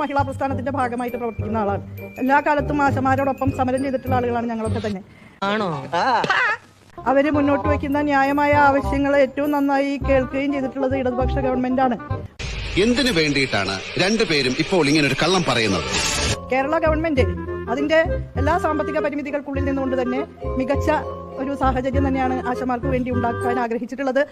മഹിളാ പ്രസ്ഥാനത്തിന്റെ ഭാഗമായിട്ട് പ്രവർത്തിക്കുന്ന ആളാണ്. എല്ലാ കാലത്തും ആശമാരോടൊപ്പം സമരം ചെയ്തിട്ടുള്ള ആളുകളാണ് ഞങ്ങളൊക്കെ തന്നെ. അവര് മുന്നോട്ട് വയ്ക്കുന്ന ന്യായമായ ആവശ്യങ്ങൾ ഏറ്റവും നന്നായി കേൾക്കുകയും ചെയ്തിട്ടുള്ളത് ഇടതുപക്ഷ ഗവൺമെന്റാണ്. എന്തിനു വേണ്ടിയിട്ടാണ് രണ്ടുപേരും ഇപ്പോൾ ഇങ്ങനെ ഒരു കള്ളം പറയുന്നത്? കേരള ഗവൺമെന്റ് അതിന്റെ എല്ലാ സാമ്പത്തിക പരിമിതികൾക്കുള്ളിൽ നിന്നുകൊണ്ട് തന്നെ മികച്ച ഒരു സാഹചര്യം തന്നെയാണ് ആശമാർക്ക് വേണ്ടി ഉണ്ടാക്കാൻ ആഗ്രഹിച്ചിട്ടുള്ളത്.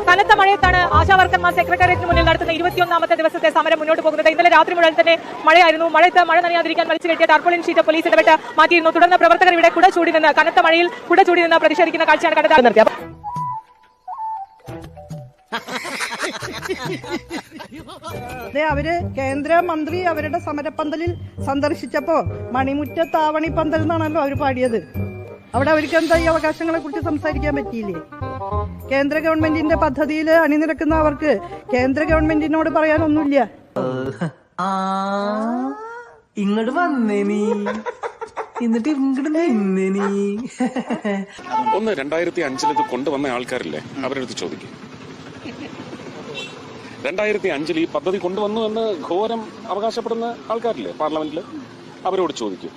കനത്ത മഴയത്താണ് ആശാവർക്കർമാർ സെക്രട്ടേറിയറ്റിന് മുന്നിൽ നടത്തുന്ന 21ാമത്തെ ദിവസത്തെ സമരം മുന്നോട്ട് പോകുന്നത്. ഇന്നലെ രാത്രി മുഴുവൻ തന്നെ മഴയായിരുന്നു. മഴ നനയാതിരിക്കാൻ വലിച്ചു കെട്ടിയ ടാർപോളിൻ ഷീറ്റ് പോലീസ് ഇടപെട്ട് മാറ്റിയിരുന്നു. തുടർന്ന് പ്രവർത്തകർ ഇവിടെ കനത്ത മഴയിൽ കുട ചൂടി നിന്ന് പ്രതിഷേധിക്കുന്ന കാഴ്ചയാണ് കണ്ടത്. അവര് കേന്ദ്രമന്ത്രി അവരുടെ സമരപ്പന്തലിൽ സന്ദർശിച്ചപ്പോ മണിമുറ്റത്താവണി പന്തൽ എന്നാണല്ലോ അവര് പാടിയത്. അവിടെ അവർക്ക് എന്താ ഈ അവകാശങ്ങളെ കുറിച്ച് സംസാരിക്കാൻ പറ്റിയില്ലേ? കേന്ദ്ര ഗവൺമെന്റിന്റെ പദ്ധതിയിൽ അണിനിരക്കുന്ന അവർക്ക് കേന്ദ്ര ഗവൺമെന്റിനോട് പറയാനൊന്നുമില്ല. ഇങ്ങോട്ട് വന്നേനി എന്നിട്ട് ഇങ്ങോട്ട് നിന്നേനി. 2005 ഇത് കൊണ്ടുവന്ന ആൾക്കാരില്ലേ, അവരെടുത്ത് ചോദിക്കും. 2005 ഈ പദ്ധതി കൊണ്ടുവന്നു എന്ന് ഘോരം അവകാശപ്പെടുന്ന ആൾക്കാരില്ലേ പാർലമെന്റില്, അവരോട് ചോദിക്കും.